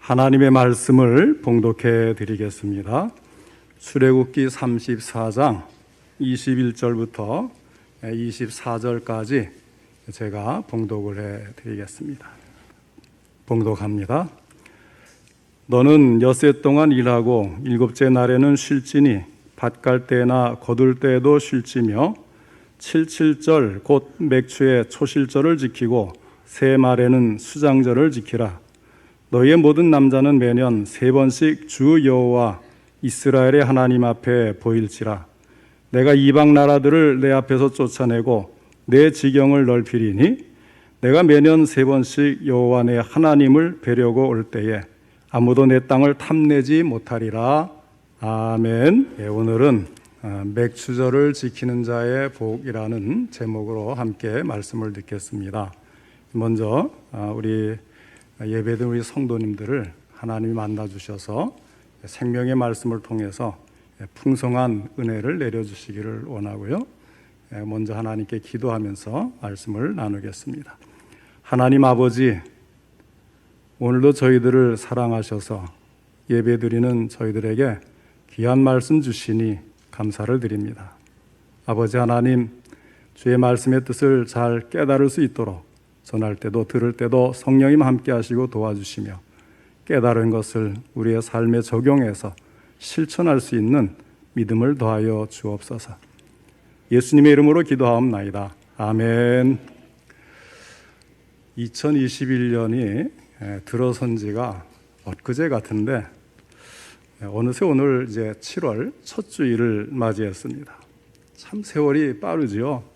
하나님의 말씀을 봉독해 드리겠습니다. 출애굽기 34장 21절부터 24절까지 제가 봉독을 해 드리겠습니다. 봉독합니다. 너는 엿새 동안 일하고 일곱째 날에는 쉴지니 밭 갈 때나 거둘 때에도 쉴지며 칠칠절 곧 맥추의 초실절을 지키고 새 말에는 수장절을 지키라. 너희의 모든 남자는 매년 3번씩 주 여호와 이스라엘의 하나님 앞에 보일지라. 내가 이방 나라들을 내 앞에서 쫓아내고 내 지경을 넓히리니 내가 매년 3번씩 여호와 내 하나님을 뵈려고 올 때에 아무도 내 땅을 탐내지 못하리라. 아멘. 오늘은 맥추절을 지키는 자의 복이라는 제목으로 함께 말씀을 듣겠습니다. 먼저 우리 예배드린 우리 성도님들을 하나님이 만나주셔서 생명의 말씀을 통해서 풍성한 은혜를 내려주시기를 원하고요. 먼저 하나님께 기도하면서 말씀을 나누겠습니다. 하나님 아버지, 오늘도 저희들을 사랑하셔서 예배드리는 저희들에게 귀한 말씀 주시니 감사를 드립니다. 아버지 하나님, 주의 말씀의 뜻을 잘 깨달을 수 있도록 전할 때도 들을 때도 성령님 함께 하시고 도와주시며 깨달은 것을 우리의 삶에 적용해서 실천할 수 있는 믿음을 더하여 주옵소서. 예수님의 이름으로 기도하옵나이다. 아멘. 2021년이 들어선 지가 엊그제 같은데 어느새 오늘 이제 7월 첫 주일을 맞이했습니다. 참 세월이 빠르지요.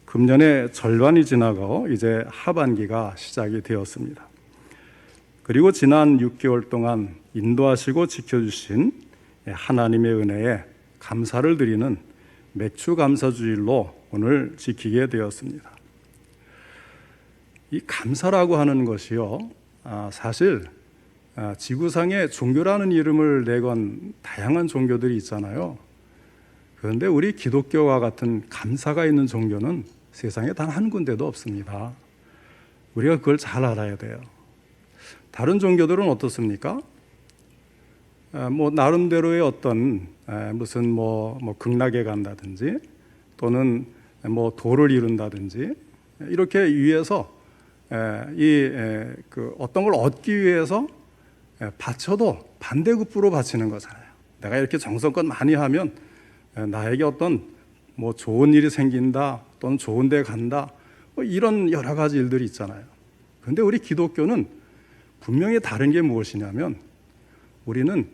금년의 절반이 지나고 이제 하반기가 시작이 되었습니다. 그리고 지난 6개월 동안 인도하시고 지켜주신 하나님의 은혜에 감사를 드리는 맥추 감사주일로 오늘 지키게 되었습니다. 이 감사라고 하는 것이요, 사실 지구상에 종교라는 이름을 내건 다양한 종교들이 있잖아요. 그런데 우리 기독교와 같은 감사가 있는 종교는 세상에 단 한 군데도 없습니다. 우리가 그걸 잘 알아야 돼요. 다른 종교들은 어떻습니까? 나름대로의 어떤 무슨 극락에 간다든지 또는 도를 이룬다든지 이렇게 위해서 어떤 걸 얻기 위해서 바쳐도 반대급부로 바치는 거잖아요. 내가 이렇게 정성껏 많이 하면 나에게 어떤 좋은 일이 생긴다 또는 좋은 데 간다 이런 여러 가지 일들이 있잖아요. 그런데 우리 기독교는 분명히 다른 게 무엇이냐면 우리는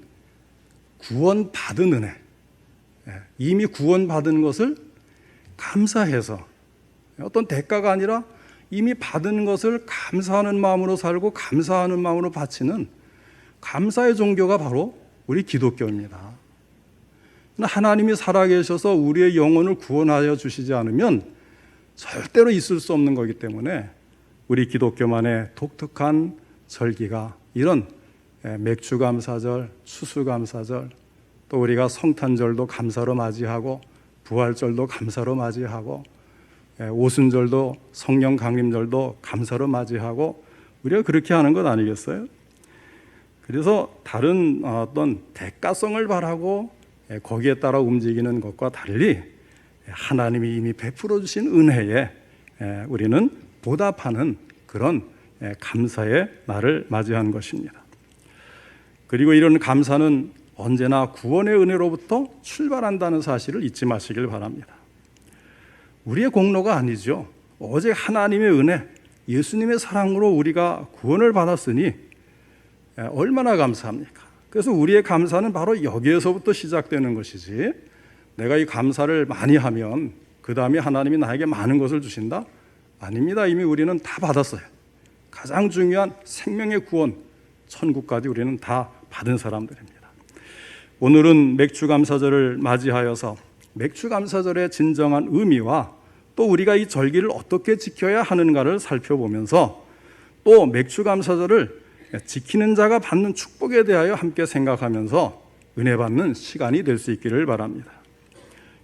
구원받은 은혜, 이미 구원받은 것을 감사해서 어떤 대가가 아니라 이미 받은 것을 감사하는 마음으로 살고 감사하는 마음으로 바치는 감사의 종교가 바로 우리 기독교입니다. 하나님이 살아계셔서 우리의 영혼을 구원하여 주시지 않으면 절대로 있을 수 없는 거기 때문에 우리 기독교만의 독특한 절기가 이런 맥추감사절, 추수감사절, 또 우리가 성탄절도 감사로 맞이하고 부활절도 감사로 맞이하고 오순절도 성령 강림절도 감사로 맞이하고 우리가 그렇게 하는 것 아니겠어요? 그래서 다른 어떤 대가성을 바라고 거기에 따라 움직이는 것과 달리 하나님이 이미 베풀어 주신 은혜에 우리는 보답하는 그런 감사의 날을 맞이한 것입니다. 그리고 이런 감사는 언제나 구원의 은혜로부터 출발한다는 사실을 잊지 마시길 바랍니다. 우리의 공로가 아니죠. 오직 하나님의 은혜, 예수님의 사랑으로 우리가 구원을 받았으니 얼마나 감사합니까? 그래서 우리의 감사는 바로 여기에서부터 시작되는 것이지, 내가 이 감사를 많이 하면 그 다음에 하나님이 나에게 많은 것을 주신다? 아닙니다. 이미 우리는 다 받았어요. 가장 중요한 생명의 구원, 천국까지 우리는 다 받은 사람들입니다. 오늘은 맥추감사절을 맞이하여서 맥추감사절의 진정한 의미와 또 우리가 이 절기를 어떻게 지켜야 하는가를 살펴보면서 또 맥추감사절을 지키는 자가 받는 축복에 대하여 함께 생각하면서 은혜 받는 시간이 될 수 있기를 바랍니다.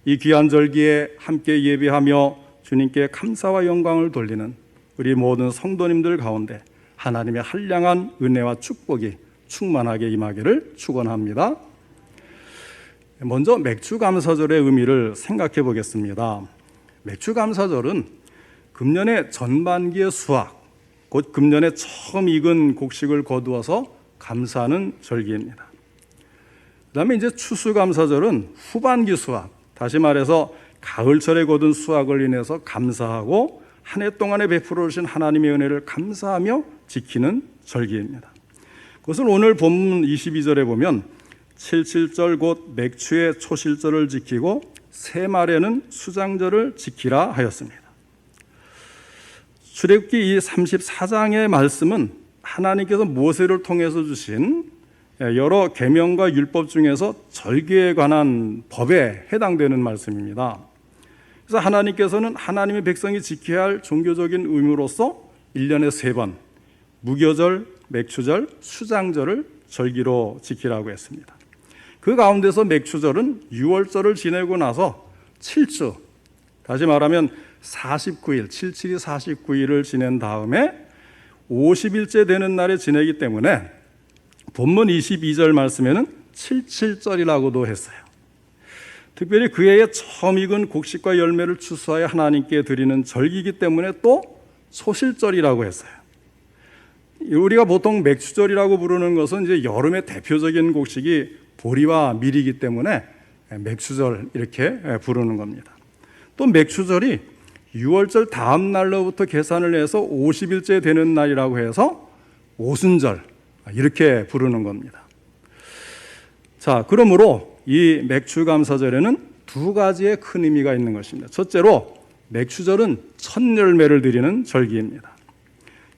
이 귀한 절기에 함께 예배하며 주님께 감사와 영광을 돌리는 우리 모든 성도님들 가운데 하나님의 한량한 은혜와 축복이 충만하게 임하기를 축원합니다. 먼저 맥주감사절의 의미를 생각해 보겠습니다. 맥주감사절은 금년의 전반기의 수확, 곧 금년에 처음 익은 곡식을 거두어서 감사하는 절기입니다. 그 다음에 이제 추수감사절은 후반기 수확, 다시 말해서 가을철에 거둔 수확을 인해서 감사하고 한 해 동안에 베풀어 주신 하나님의 은혜를 감사하며 지키는 절기입니다. 그것을 오늘 본문 22절에 보면 77절 곧 맥추의 초실절을 지키고 새 말에는 수장절을 지키라 하였습니다. 출애굽기 이 34장의 말씀은 하나님께서 모세를 통해서 주신 여러 계명과 율법 중에서 절기에 관한 법에 해당되는 말씀입니다. 그래서 하나님께서는 하나님의 백성이 지켜야 할 종교적인 의무로서 1년에 3번 무교절, 맥추절, 수장절을 절기로 지키라고 했습니다. 그 가운데서 맥추절은 6월절을 지내고 나서 7주, 다시 말하면 49일, 77이 49일을 지낸 다음에 50일째 되는 날에 지내기 때문에 본문 22절 말씀에는 77절이라고도 했어요. 특별히 그 해에 처음 익은 곡식과 열매를 추수하여 하나님께 드리는 절기이기 때문에 또 소실절이라고 했어요. 우리가 보통 맥추절이라고 부르는 것은 이제 여름의 대표적인 곡식이 보리와 밀이기 때문에 맥추절 이렇게 부르는 겁니다. 또 맥추절이 6월절 다음 날로부터 계산을 해서 50일째 되는 날이라고 해서 오순절 이렇게 부르는 겁니다. 자, 그러므로 이 맥추감사절에는 두 가지의 큰 의미가 있는 것입니다. 첫째로 맥추절은 첫 열매를 드리는 절기입니다.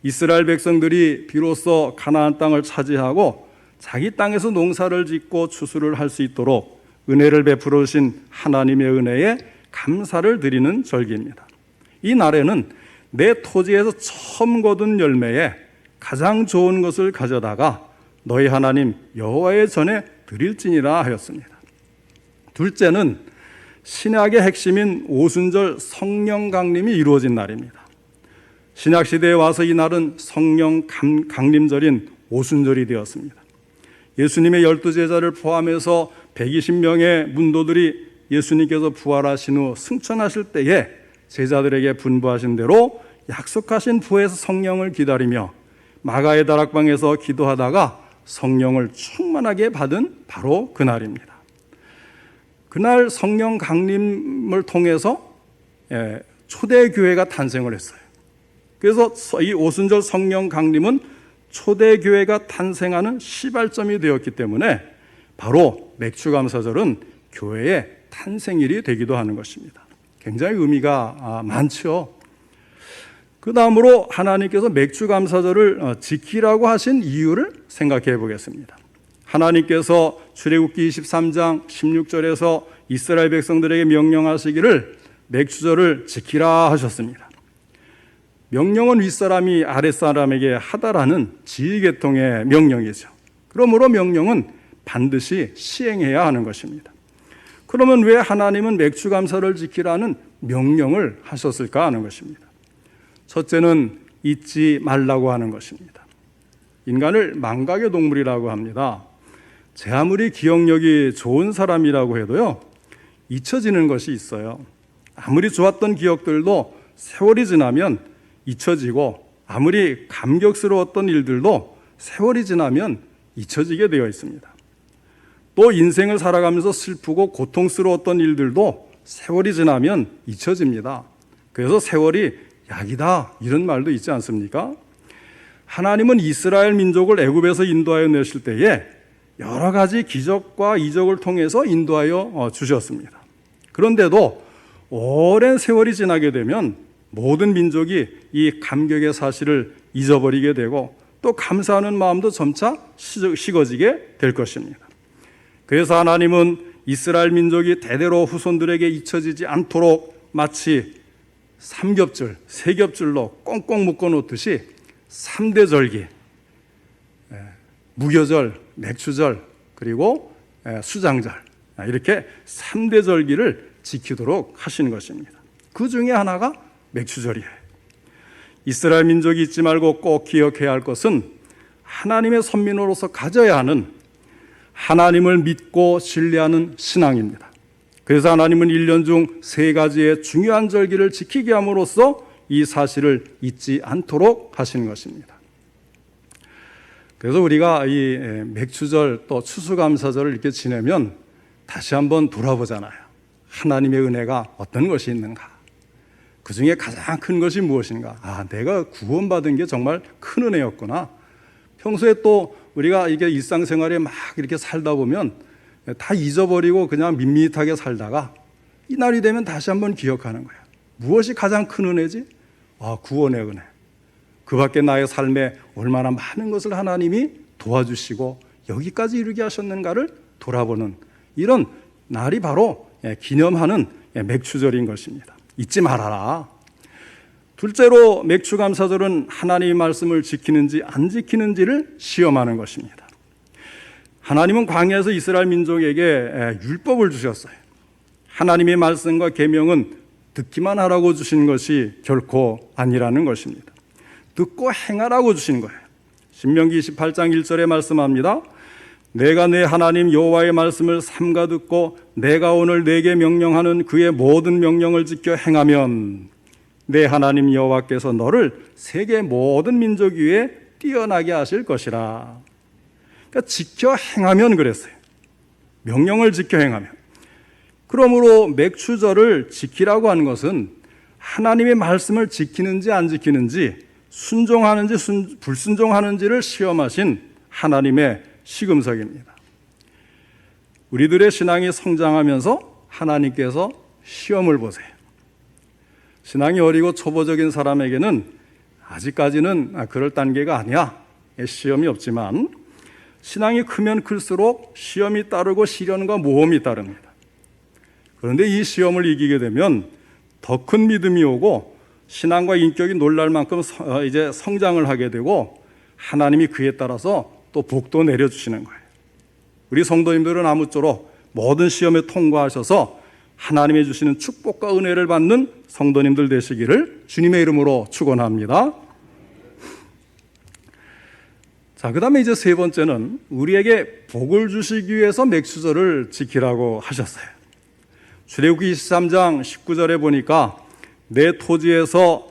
이스라엘 백성들이 비로소 가나안 땅을 차지하고 자기 땅에서 농사를 짓고 추수를 할 수 있도록 은혜를 베풀어 주신 하나님의 은혜에 감사를 드리는 절기입니다. 이 날에는 내 토지에서 처음 거둔 열매에 가장 좋은 것을 가져다가 너희 하나님 여호와의 전에 드릴지니라 하였습니다. 둘째는 신약의 핵심인 오순절 성령 강림이 이루어진 날입니다. 신약 시대에 와서 이 날은 성령 강림절인 오순절이 되었습니다. 예수님의 12제자를 포함해서 120명의 문도들이 예수님께서 부활하신 후 승천하실 때에 제자들에게 분부하신 대로 약속하신 부에서 성령을 기다리며 마가의 다락방에서 기도하다가 성령을 충만하게 받은 바로 그날입니다. 그날 성령 강림을 통해서 초대교회가 탄생을 했어요. 그래서 이 오순절 성령 강림은 초대교회가 탄생하는 시발점이 되었기 때문에 바로 맥추감사절은 교회의 탄생일이 되기도 하는 것입니다. 굉장히 의미가 많죠. 그 다음으로 하나님께서 맥추감사절을 지키라고 하신 이유를 생각해 보겠습니다. 하나님께서 출애굽기 23장 16절에서 이스라엘 백성들에게 명령하시기를 맥추절을 지키라 하셨습니다. 명령은 윗사람이 아랫사람에게 하다라는 지휘계통의 명령이죠. 그러므로 명령은 반드시 시행해야 하는 것입니다. 그러면 왜 하나님은 맥추감사를 지키라는 명령을 하셨을까 하는 것입니다. 첫째는 잊지 말라고 하는 것입니다. 인간을 망각의 동물이라고 합니다. 제 아무리 기억력이 좋은 사람이라고 해도요, 잊혀지는 것이 있어요. 아무리 좋았던 기억들도 세월이 지나면 잊혀지고, 아무리 감격스러웠던 일들도 세월이 지나면 잊혀지게 되어 있습니다. 또 인생을 살아가면서 슬프고 고통스러웠던 일들도 세월이 지나면 잊혀집니다. 그래서 세월이 약이다 이런 말도 있지 않습니까? 하나님은 이스라엘 민족을 애굽에서 인도하여 내실 때에 여러 가지 기적과 이적을 통해서 인도하여 주셨습니다. 그런데도 오랜 세월이 지나게 되면 모든 민족이 이 감격의 사실을 잊어버리게 되고 또 감사하는 마음도 점차 식어지게 될 것입니다. 그래서 하나님은 이스라엘 민족이 대대로 후손들에게 잊혀지지 않도록 마치 삼겹줄, 세겹줄로 꽁꽁 묶어 놓듯이 3대 절기, 무교절, 맥추절, 그리고 수장절, 이렇게 3대 절기를 지키도록 하시는 것입니다. 그 중에 하나가 맥추절이에요. 이스라엘 민족이 잊지 말고 꼭 기억해야 할 것은 하나님의 선민으로서 가져야 하는 하나님을 믿고 신뢰하는 신앙입니다. 그래서 하나님은 1년 중 3가지의 중요한 절기를 지키게 함으로써 이 사실을 잊지 않도록 하시는 것입니다. 그래서 우리가 이 맥추절 또 추수감사절을 이렇게 지내면 다시 한번 돌아보잖아요. 하나님의 은혜가 어떤 것이 있는가? 그 중에 가장 큰 것이 무엇인가? 내가 구원받은 게 정말 큰 은혜였구나. 평소에 또 우리가 이게 일상생활에 막 이렇게 살다 보면 다 잊어버리고 그냥 밋밋하게 살다가 이 날이 되면 다시 한번 기억하는 거예요. 무엇이 가장 큰 은혜지? 구원의 은혜. 그 밖에 나의 삶에 얼마나 많은 것을 하나님이 도와주시고 여기까지 이르게 하셨는가를 돌아보는 이런 날이 바로 기념하는 맥추절인 것입니다. 잊지 말아라. 둘째로 맥추감사절은 하나님의 말씀을 지키는지 안 지키는지를 시험하는 것입니다. 하나님은 광야에서 이스라엘 민족에게 율법을 주셨어요. 하나님의 말씀과 계명은 듣기만 하라고 주신 것이 결코 아니라는 것입니다. 듣고 행하라고 주신 거예요. 신명기 28장 1절에 말씀합니다. 내가 내 하나님 여호와의 말씀을 삼가 듣고 내가 오늘 내게 명령하는 그의 모든 명령을 지켜 행하면 내 하나님 여호와께서 너를 세계 모든 민족 위에 뛰어나게 하실 것이라. 그러니까 지켜 행하면 그랬어요. 명령을 지켜 행하면. 그러므로 맥추절을 지키라고 하는 것은 하나님의 말씀을 지키는지 안 지키는지 순종하는지 불순종하는지를 시험하신 하나님의 시금석입니다. 우리들의 신앙이 성장하면서 하나님께서 시험을 보세요. 신앙이 어리고 초보적인 사람에게는 아직까지는 그럴 단계가 아니야. 시험이 없지만 신앙이 크면 클수록 시험이 따르고 시련과 모험이 따릅니다. 그런데 이 시험을 이기게 되면 더 큰 믿음이 오고 신앙과 인격이 놀랄 만큼 이제 성장을 하게 되고 하나님이 그에 따라서 또 복도 내려주시는 거예요. 우리 성도님들은 아무쪼록 모든 시험에 통과하셔서 하나님이 주시는 축복과 은혜를 받는 성도님들 되시기를 주님의 이름으로 축원합니다. 자, 그 다음에 이제 세 번째는 우리에게 복을 주시기 위해서 맥추절을 지키라고 하셨어요. 출애굽기 23장 19절에 보니까 내 토지에서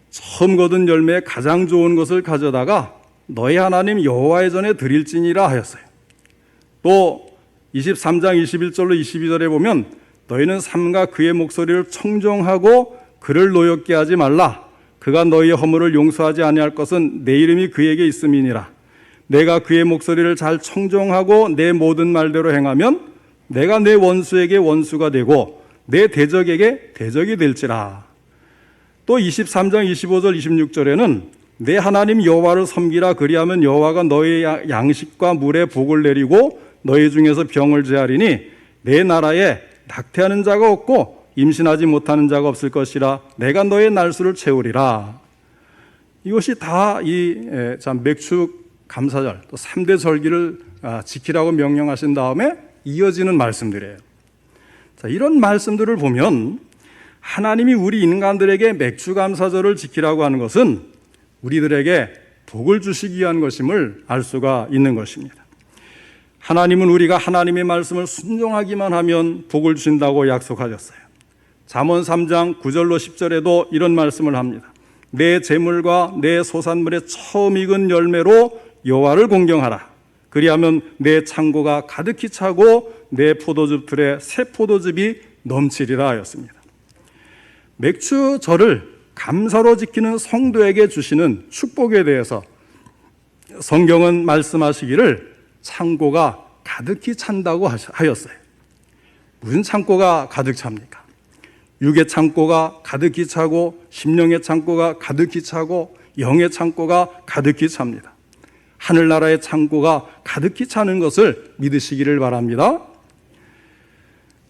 처음 거둔 열매에 가장 좋은 것을 가져다가 너희 하나님 여호와의 전에 드릴지니라 하였어요. 또 23장 21절로 22절에 보면 너희는 삼가 그의 목소리를 청종하고 그를 노엽게 하지 말라. 그가 너희의 허물을 용서하지 아니할 것은 내 이름이 그에게 있음이니라. 내가 그의 목소리를 잘 청종하고 내 모든 말대로 행하면 내가 내 원수에게 원수가 되고 내 대적에게 대적이 될지라. 또 23장 25절 26절에는 내 하나님 여호와를 섬기라. 그리하면 여호와가 너희 양식과 물에 복을 내리고 너희 중에서 병을 제하리니 내 나라에 낙태하는 자가 없고 임신하지 못하는 자가 없을 것이라. 내가 너의 날수를 채우리라. 이것이 다 이 맥추 감사절 또 3대 절기를 지키라고 명령하신 다음에 이어지는 말씀들이에요. 자, 이런 말씀들을 보면 하나님이 우리 인간들에게 맥추감사절을 지키라고 하는 것은 우리들에게 복을 주시기 위한 것임을 알 수가 있는 것입니다. 하나님은 우리가 하나님의 말씀을 순종하기만 하면 복을 주신다고 약속하셨어요. 잠언 3장 9절로 10절에도 이런 말씀을 합니다. 내 재물과 내 소산물의 처음 익은 열매로 여호와를 공경하라. 그리하면 내 창고가 가득히 차고 내 포도즙 틀에 새 포도즙이 넘치리라 하였습니다. 맥추절을 감사로 지키는 성도에게 주시는 축복에 대해서 성경은 말씀하시기를 창고가 가득히 찬다고 하였어요. 무슨 창고가 가득 찹니까? 육의 창고가 가득히 차고 심령의 창고가 가득히 차고 영의 창고가 가득히 찹니다. 하늘나라의 창고가 가득히 차는 것을 믿으시기를 바랍니다.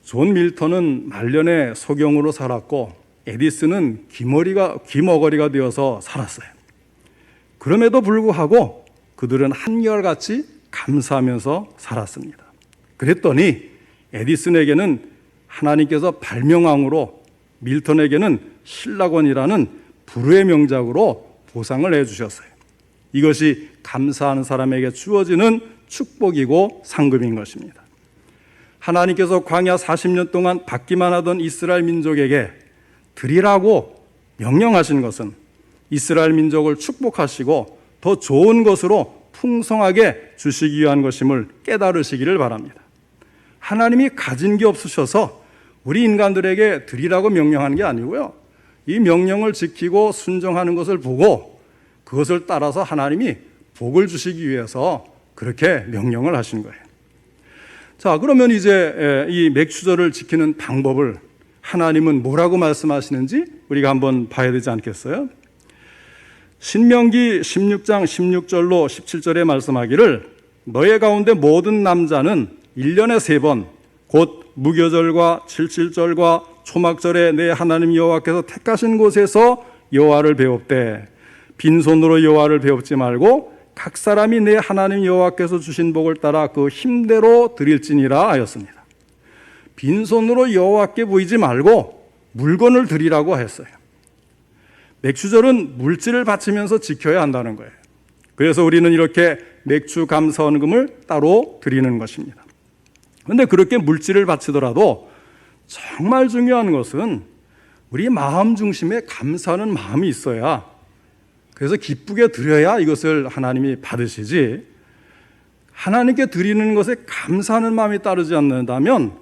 존 밀턴은 말년에 소경으로 살았고 에디슨은 귀머거리가 되어서 살았어요. 그럼에도 불구하고 그들은 한결같이 감사하면서 살았습니다. 그랬더니 에디슨에게는 하나님께서 발명왕으로, 밀턴에게는 신라권이라는 불후의 명작으로 보상을 해주셨어요. 이것이 감사하는 사람에게 주어지는 축복이고 상급인 것입니다. 하나님께서 광야 40년 동안 받기만 하던 이스라엘 민족에게 드리라고 명령하신 것은 이스라엘 민족을 축복하시고 더 좋은 것으로 풍성하게 주시기 위한 것임을 깨달으시기를 바랍니다. 하나님이 가진 게 없으셔서 우리 인간들에게 드리라고 명령하는 게 아니고요. 이 명령을 지키고 순종하는 것을 보고 그것을 따라서 하나님이 복을 주시기 위해서 그렇게 명령을 하신 거예요. 자, 그러면 이제 이 맥추절을 지키는 방법을 하나님은 뭐라고 말씀하시는지 우리가 한번 봐야 되지 않겠어요? 신명기 16장 16절로 17절에 말씀하기를 너의 가운데 모든 남자는 1년에 3번 곧 무교절과 칠칠절과 초막절에 내 하나님 여호와께서 택하신 곳에서 여호와를 배웁되 빈손으로 여호와를 배웁지 말고 각 사람이 내 하나님 여호와께서 주신 복을 따라 그 힘대로 드릴지니라 하였습니다. 빈손으로 여호와께 보이지 말고 물건을 드리라고 했어요. 맥추절은 물질을 바치면서 지켜야 한다는 거예요. 그래서 우리는 이렇게 맥주 감사헌금을 따로 드리는 것입니다. 그런데 그렇게 물질을 바치더라도 정말 중요한 것은 우리 마음 중심에 감사하는 마음이 있어야, 그래서 기쁘게 드려야 이것을 하나님이 받으시지, 하나님께 드리는 것에 감사하는 마음이 따르지 않는다면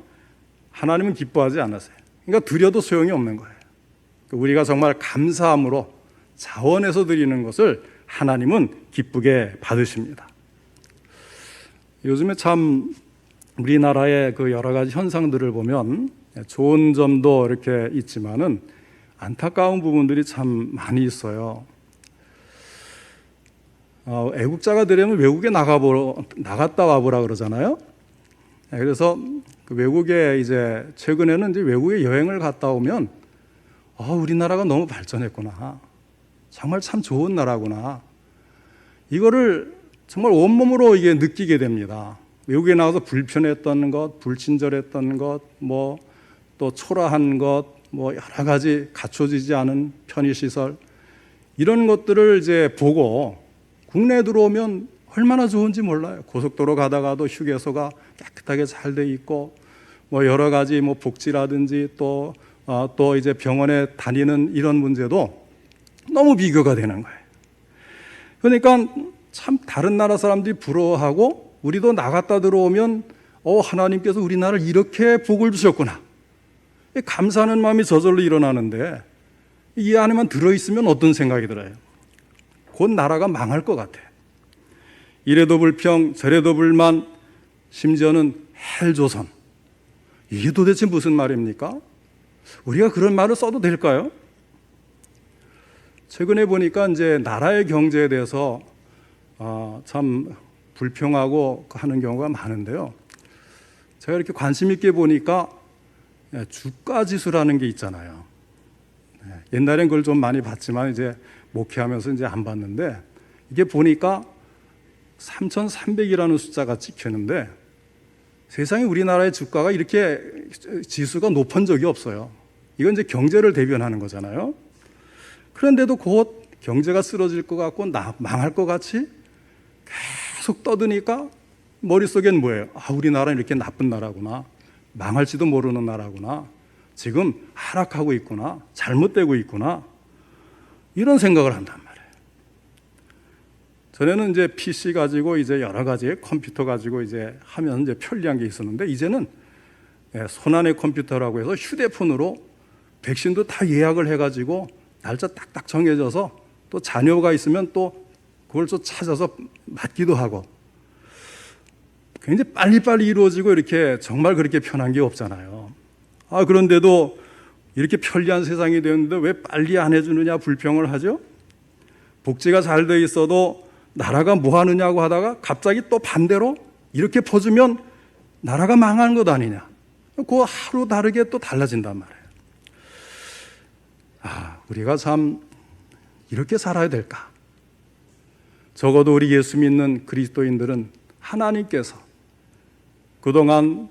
하나님은 기뻐하지 않으세요. 그러니까 드려도 소용이 없는 거예요. 우리가 정말 감사함으로 자원해서 드리는 것을 하나님은 기쁘게 받으십니다. 요즘에 참 우리나라의 그 여러 가지 현상들을 보면 좋은 점도 이렇게 있지만은 안타까운 부분들이 참 많이 있어요. 애국자가 되려면 외국에 나갔다 와보라 그러잖아요. 그래서 그 외국에 이제 최근에는 이제 외국에 여행을 갔다 오면 우리나라가 너무 발전했구나. 정말 참 좋은 나라구나. 이거를 정말 온몸으로 이게 느끼게 됩니다. 외국에 나와서 불편했던 것, 불친절했던 것, 또 초라한 것, 여러 가지 갖춰지지 않은 편의시설, 이런 것들을 이제 보고 국내에 들어오면 얼마나 좋은지 몰라요. 고속도로 가다가도 휴게소가 깨끗하게 잘 돼 있고, 여러 가지 복지라든지 또 이제 병원에 다니는 이런 문제도 너무 비교가 되는 거예요. 그러니까 참 다른 나라 사람들이 부러워하고 우리도 나갔다 들어오면 하나님께서 우리나라를 이렇게 복을 주셨구나. 감사하는 마음이 저절로 일어나는데 이 안에만 들어있으면 어떤 생각이 들어요? 곧 나라가 망할 것 같아. 이래도 불평, 저래도 불만, 심지어는 헬조선. 이게 도대체 무슨 말입니까? 우리가 그런 말을 써도 될까요? 최근에 보니까 이제 나라의 경제에 대해서 참 불평하고 하는 경우가 많은데요. 제가 이렇게 관심 있게 보니까 주가 지수라는 게 있잖아요. 옛날엔 그걸 좀 많이 봤지만 이제 목회하면서 이제 안 봤는데, 이게 보니까 3,300이라는 숫자가 찍혔는데 세상에 우리나라의 주가가 이렇게 지수가 높은 적이 없어요. 이건 이제 경제를 대변하는 거잖아요. 그런데도 곧 경제가 쓰러질 것 같고 망할 것 같이 계속 떠드니까 머릿속엔 뭐예요? 우리나라는 이렇게 나쁜 나라구나. 망할지도 모르는 나라구나. 지금 하락하고 있구나. 잘못되고 있구나. 이런 생각을 한단 말이에요. 전에는 이제 PC 가지고 이제 여러 가지 컴퓨터 가지고 이제 하면 이제 편리한 게 있었는데, 이제는 손안의 컴퓨터라고 해서 휴대폰으로 백신도 다 예약을 해가지고 날짜 딱딱 정해져서 또 자녀가 있으면 또 그걸 또 찾아서 맞기도 하고, 굉장히 빨리빨리 이루어지고 이렇게 정말 그렇게 편한 게 없잖아요. 그런데도 이렇게 편리한 세상이 되었는데 왜 빨리 안 해주느냐 불평을 하죠? 복지가 잘 돼 있어도 나라가 뭐 하느냐고 하다가 갑자기 또 반대로 이렇게 퍼주면 나라가 망하는 것 아니냐. 그거 하루 다르게 또 달라진단 말이에요. 우리가 참 이렇게 살아야 될까? 적어도 우리 예수 믿는 그리스도인들은 하나님께서 그동안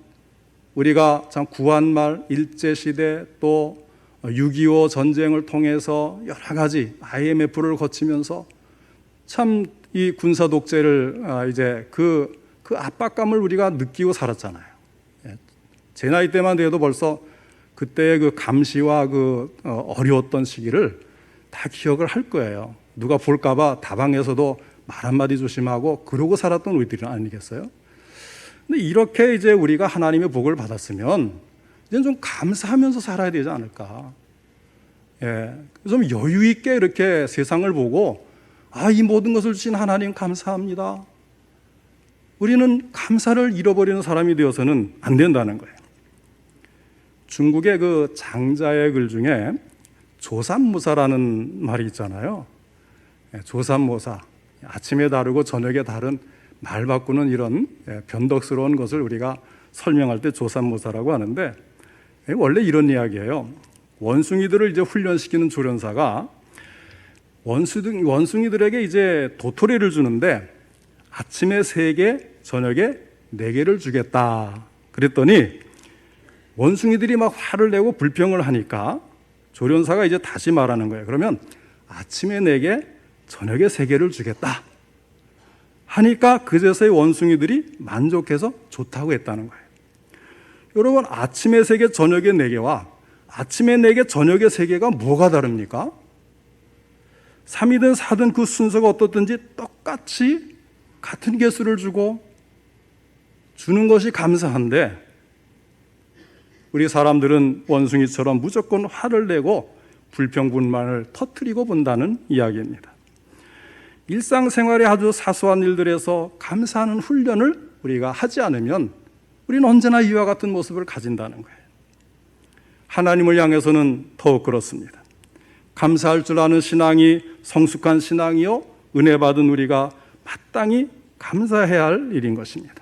우리가 참 구한말, 일제시대, 또 6.25 전쟁을 통해서 여러 가지 IMF를 거치면서 참 이 군사 독재를 이제 그 압박감을 우리가 느끼고 살았잖아요. 제 나이 때만 돼도 벌써 그때의 그 감시와 그 어려웠던 시기를 다 기억을 할 거예요. 누가 볼까봐 다방에서도 말 한마디 조심하고 그러고 살았던 우리들이 아니겠어요? 근데 이렇게 이제 우리가 하나님의 복을 받았으면 이제 좀 감사하면서 살아야 되지 않을까? 좀 여유 있게 이렇게 세상을 보고 이 모든 것을 주신 하나님 감사합니다. 우리는 감사를 잃어버리는 사람이 되어서는 안 된다는 거예요. 중국의 그 장자의 글 중에 조삼모사라는 말이 있잖아요. 조삼모사, 아침에 다르고 저녁에 다른 말 바꾸는 이런 변덕스러운 것을 우리가 설명할 때 조삼모사라고 하는데, 원래 이런 이야기예요. 원숭이들을 이제 훈련시키는 조련사가 원숭이들에게 이제 도토리를 주는데 아침에 3개, 저녁에 4개를 주겠다. 그랬더니 원숭이들이 막 화를 내고 불평을 하니까 조련사가 이제 다시 말하는 거예요. 그러면 아침에 4개, 저녁에 3개를 주겠다. 하니까 그제서야 원숭이들이 만족해서 좋다고 했다는 거예요. 여러분, 아침에 3개, 저녁에 4개와 아침에 4개, 저녁에 3개가 뭐가 다릅니까? 3이든 4든 그 순서가 어떻든지 똑같이 같은 개수를 주고 주는 것이 감사한데, 우리 사람들은 원숭이처럼 무조건 화를 내고 불평불만을 터뜨리고 본다는 이야기입니다. 일상생활의 아주 사소한 일들에서 감사하는 훈련을 우리가 하지 않으면 우리는 언제나 이와 같은 모습을 가진다는 거예요. 하나님을 향해서는 더욱 그렇습니다. 감사할 줄 아는 신앙이 성숙한 신앙이요, 은혜 받은 우리가 마땅히 감사해야 할 일인 것입니다.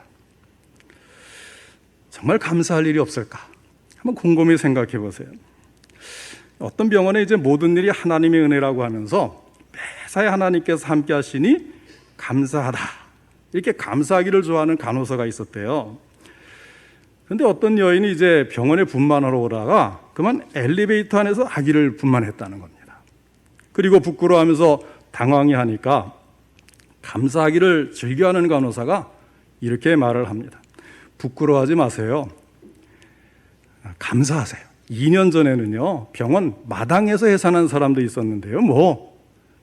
정말 감사할 일이 없을까? 한번 곰곰이 생각해 보세요. 어떤 병원에 이제 모든 일이 하나님의 은혜라고 하면서 매사에 하나님께서 함께 하시니 감사하다, 이렇게 감사하기를 좋아하는 간호사가 있었대요. 그런데 어떤 여인이 이제 병원에 분만하러 오다가 그만 엘리베이터 안에서 아기를 분만했다는 겁니다. 그리고 부끄러워하면서 당황해하니까 감사하기를 즐겨하는 간호사가 이렇게 말을 합니다. 부끄러워하지 마세요. 감사하세요. 2년 전에는요, 병원 마당에서 해산한 사람도 있었는데요.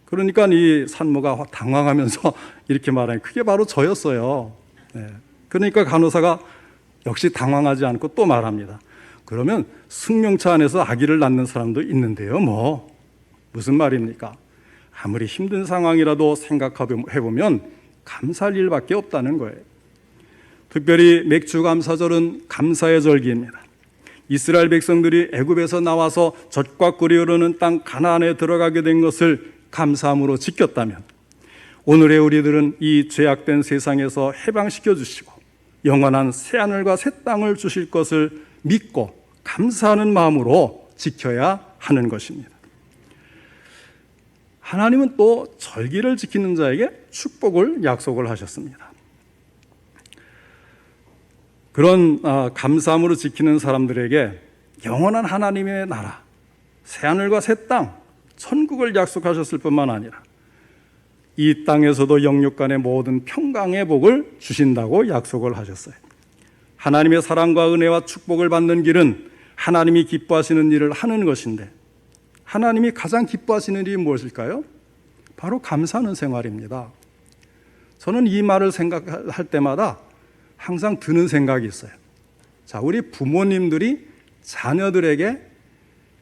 그러니까 이 산모가 당황하면서 이렇게 말하니 그게 바로 저였어요. 그러니까 간호사가 역시 당황하지 않고 또 말합니다. 그러면 승용차 안에서 아기를 낳는 사람도 있는데요. 무슨 말입니까? 아무리 힘든 상황이라도 생각해보면 감사할 일밖에 없다는 거예요. 특별히 맥주감사절은 감사의 절기입니다. 이스라엘 백성들이 애굽에서 나와서 젖과 꿀이 흐르는 땅 가나안에 들어가게 된 것을 감사함으로 지켰다면, 오늘의 우리들은 이 죄악된 세상에서 해방시켜 주시고 영원한 새하늘과 새 땅을 주실 것을 믿고 감사하는 마음으로 지켜야 하는 것입니다. 하나님은 또 절기를 지키는 자에게 축복을 약속을 하셨습니다. 그런 감사함으로 지키는 사람들에게 영원한 하나님의 나라, 새하늘과 새 땅, 천국을 약속하셨을 뿐만 아니라 이 땅에서도 영육간의 모든 평강의 복을 주신다고 약속을 하셨어요. 하나님의 사랑과 은혜와 축복을 받는 길은 하나님이 기뻐하시는 일을 하는 것인데, 하나님이 가장 기뻐하시는 일이 무엇일까요? 바로 감사하는 생활입니다. 저는 이 말을 생각할 때마다 항상 드는 생각이 있어요. 자, 우리 부모님들이 자녀들에게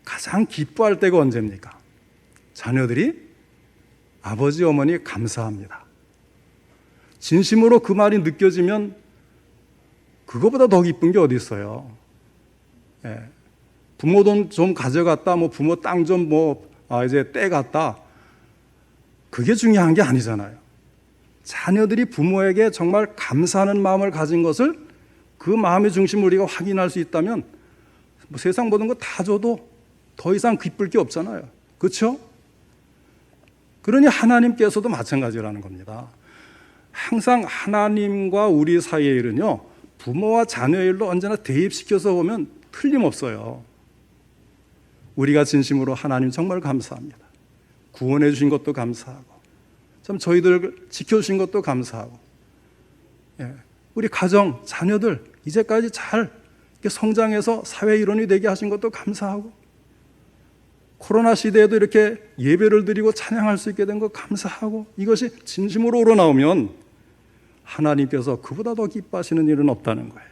가장 기뻐할 때가 언제입니까? 자녀들이 아버지, 어머니 감사합니다. 진심으로 그 말이 느껴지면 그거보다 더 기쁜 게 어디 있어요? 부모 돈 좀 가져갔다, 부모 땅 좀 이제 떼갔다. 그게 중요한 게 아니잖아요. 자녀들이 부모에게 정말 감사하는 마음을 가진 것을, 그 마음의 중심을 우리가 확인할 수 있다면 세상 모든 거 다 줘도 더 이상 기쁠 게 없잖아요. 그렇죠? 그러니 하나님께서도 마찬가지라는 겁니다. 항상 하나님과 우리 사이의 일은요, 부모와 자녀의 일로 언제나 대입시켜서 보면 틀림없어요. 우리가 진심으로 하나님 정말 감사합니다. 구원해 주신 것도 감사하고, 참 저희들 지켜주신 것도 감사하고, 우리 가정, 자녀들 이제까지 잘 이렇게 성장해서 사회 일원이 되게 하신 것도 감사하고, 코로나 시대에도 이렇게 예배를 드리고 찬양할 수 있게 된 것 감사하고, 이것이 진심으로 우러나오면 하나님께서 그보다 더 기뻐하시는 일은 없다는 거예요.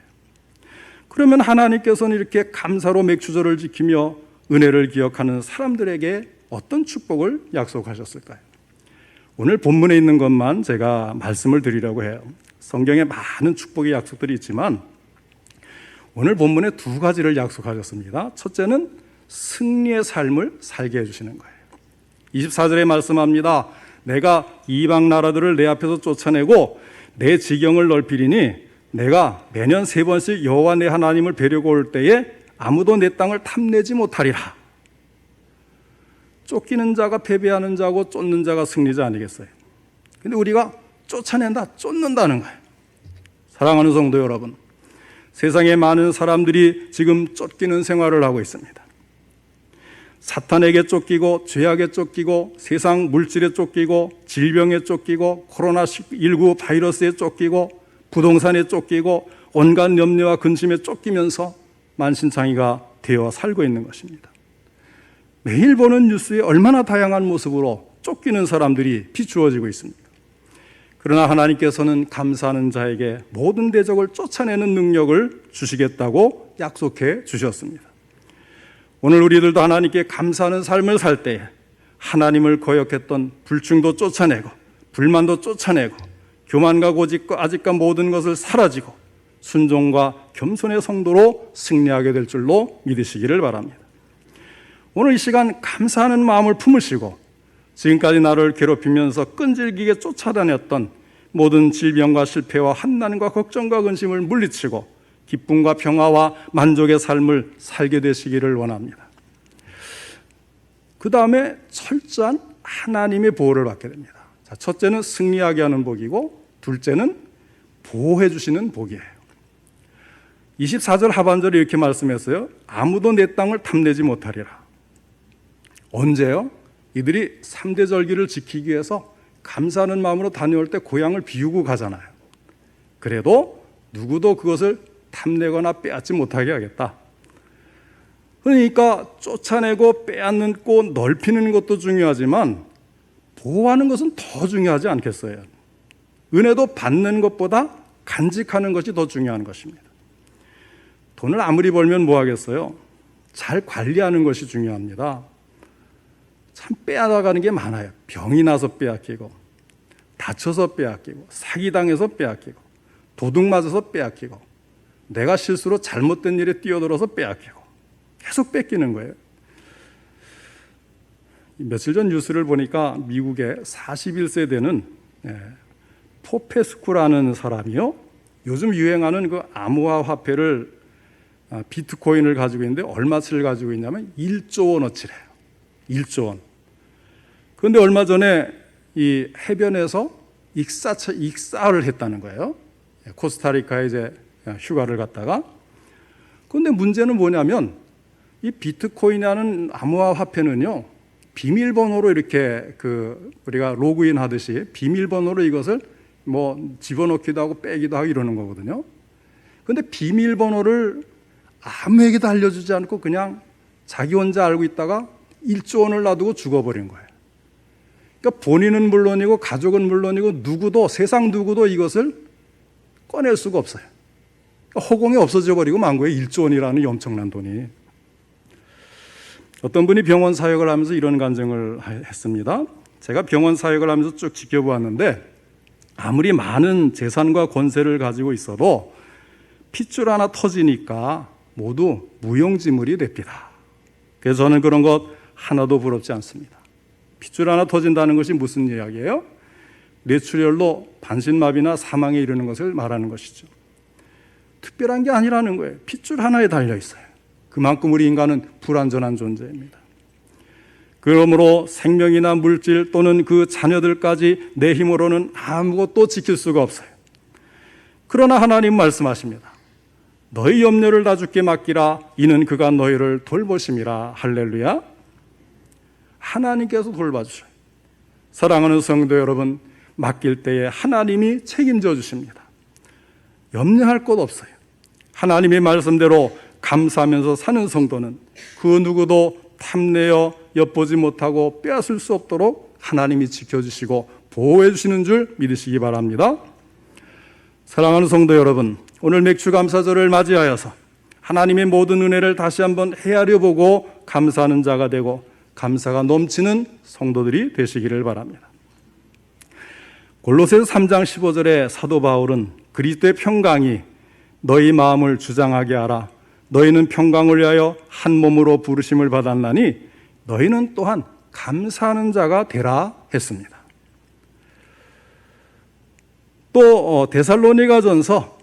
그러면 하나님께서는 이렇게 감사로 맥주절을 지키며 은혜를 기억하는 사람들에게 어떤 축복을 약속하셨을까요? 오늘 본문에 있는 것만 제가 말씀을 드리려고 해요. 성경에 많은 축복의 약속들이 있지만 오늘 본문에 두 가지를 약속하셨습니다. 첫째는 승리의 삶을 살게 해주시는 거예요. 24절에 말씀합니다. 내가 이방 나라들을 내 앞에서 쫓아내고 내 지경을 넓히리니 내가 매년 3번씩 여호와 내 하나님을 뵈려고 올 때에 아무도 내 땅을 탐내지 못하리라. 쫓기는 자가 패배하는 자고 쫓는 자가 승리자 아니겠어요? 근데 우리가 쫓아낸다, 쫓는다는 거예요. 사랑하는 성도 여러분, 세상에 많은 사람들이 지금 쫓기는 생활을 하고 있습니다. 사탄에게 쫓기고 죄악에 쫓기고 세상 물질에 쫓기고 질병에 쫓기고 코로나19 바이러스에 쫓기고 부동산에 쫓기고 온갖 염려와 근심에 쫓기면서 만신창이가 되어 살고 있는 것입니다. 매일 보는 뉴스에 얼마나 다양한 모습으로 쫓기는 사람들이 비추어지고 있습니다. 그러나 하나님께서는 감사하는 자에게 모든 대적을 쫓아내는 능력을 주시겠다고 약속해 주셨습니다. 오늘 우리들도 하나님께 감사하는 삶을 살 때에 하나님을 거역했던 불충도 쫓아내고 불만도 쫓아내고 교만과 고집과 아직과 모든 것을 사라지고 순종과 겸손의 성도로 승리하게 될 줄로 믿으시기를 바랍니다. 오늘 이 시간 감사하는 마음을 품으시고 지금까지 나를 괴롭히면서 끈질기게 쫓아다녔던 모든 질병과 실패와 한난과 걱정과 근심을 물리치고 기쁨과 평화와 만족의 삶을 살게 되시기를 원합니다. 그 다음에 철저한 하나님의 보호를 받게 됩니다. 자, 첫째는 승리하게 하는 복이고 둘째는 보호해 주시는 복이에요. 24절 하반절에 이렇게 말씀했어요. 아무도 내 땅을 탐내지 못하리라. 언제요? 이들이 3대 절기를 지키기 위해서 감사하는 마음으로 다녀올 때 고향을 비우고 가잖아요. 그래도 누구도 그것을 탐내거나 빼앗지 못하게 하겠다. 그러니까 쫓아내고 빼앗고 넓히는 것도 중요하지만 보호하는 것은 더 중요하지 않겠어요? 은혜도 받는 것보다 간직하는 것이 더 중요한 것입니다. 돈을 아무리 벌면 뭐 하겠어요? 잘 관리하는 것이 중요합니다. 참 빼앗아가는 게 많아요. 병이 나서 빼앗기고 다쳐서 빼앗기고 사기당해서 빼앗기고 도둑 맞아서 빼앗기고 내가 실수로 잘못된 일에 뛰어들어서 빼앗기고 계속 뺏기는 거예요. 며칠 전 뉴스를 보니까 미국의 41세 되는 포페스쿠라는 사람이요, 요즘 유행하는 그 암호화 화폐를 비트코인을 가지고 있는데 얼마치를 가지고 있냐면 1조 원어치래요. 1조 원. 그런데 얼마 전에 이 해변에서 익사를 했다는 거예요. 코스타리카에 이제 휴가를 갔다가. 그런데 문제는 뭐냐면 이 비트코인이라는 암호화 화폐는요, 비밀번호로 이렇게 우리가 로그인 하듯이 비밀번호로 이것을 뭐 집어넣기도 하고 빼기도 하고 이러는 거거든요. 그런데 비밀번호를 아무에게도 알려주지 않고 그냥 자기 혼자 알고 있다가 1조 원을 놔두고 죽어버린 거예요. 그러니까 본인은 물론이고 가족은 물론이고 누구도, 세상 누구도 이것을 꺼낼 수가 없어요. 그러니까 허공에 없어져 버리고 만 거예요. 1조 원이라는 엄청난 돈이. 어떤 분이 병원 사역을 하면서 이런 간증을 했습니다. 제가 병원 사역을 하면서 쭉 지켜보았는데 아무리 많은 재산과 권세를 가지고 있어도 핏줄 하나 터지니까 모두 무용지물이 됩니다. 그래서 저는 그런 것 하나도 부럽지 않습니다. 핏줄 하나 터진다는 것이 무슨 이야기예요? 뇌출혈로 반신마비나 사망에 이르는 것을 말하는 것이죠. 특별한 게 아니라는 거예요. 핏줄 하나에 달려 있어요. 그만큼 우리 인간은 불완전한 존재입니다. 그러므로 생명이나 물질 또는 그 자녀들까지 내 힘으로는 아무것도 지킬 수가 없어요. 그러나 하나님 말씀하십니다. 너희 염려를 다 주께 맡기라. 이는 그가 너희를 돌보심이라. 할렐루야. 하나님께서 돌봐주셔요. 사랑하는 성도 여러분, 맡길 때에 하나님이 책임져 주십니다. 염려할 것 없어요. 하나님의 말씀대로 감사하면서 사는 성도는 그 누구도 탐내어 엿보지 못하고 빼앗을 수 없도록 하나님이 지켜주시고 보호해 주시는 줄 믿으시기 바랍니다. 사랑하는 성도 여러분, 오늘 맥주감사절을 맞이하여서 하나님의 모든 은혜를 다시 한번 헤아려 보고 감사하는 자가 되고 감사가 넘치는 성도들이 되시기를 바랍니다. 골로새서 3장 15절에 사도 바울은 그리스도의 평강이 너희 마음을 주장하게 하라. 너희는 평강을 위하여 한 몸으로 부르심을 받았나니 너희는 또한 감사하는 자가 되라 했습니다. 또 데살로니가전서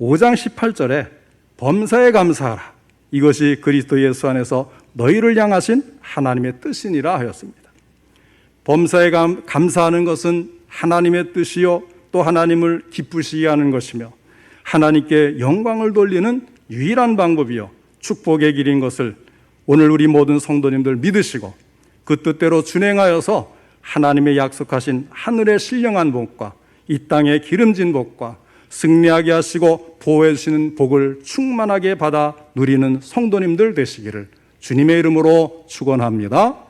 5장 18절에 범사에 감사하라. 이것이 그리스도 예수 안에서 너희를 향하신 하나님의 뜻이니라 하였습니다. 범사에 감사하는 것은 하나님의 뜻이요 또 하나님을 기쁘시게 하는 것이며 하나님께 영광을 돌리는 유일한 방법이요 축복의 길인 것을 오늘 우리 모든 성도님들 믿으시고 그 뜻대로 준행하여서 하나님의 약속하신 하늘의 신령한 복과 이 땅의 기름진 복과 승리하게 하시고 보호해 주시는 복을 충만하게 받아 누리는 성도님들 되시기를 주님의 이름으로 축원합니다.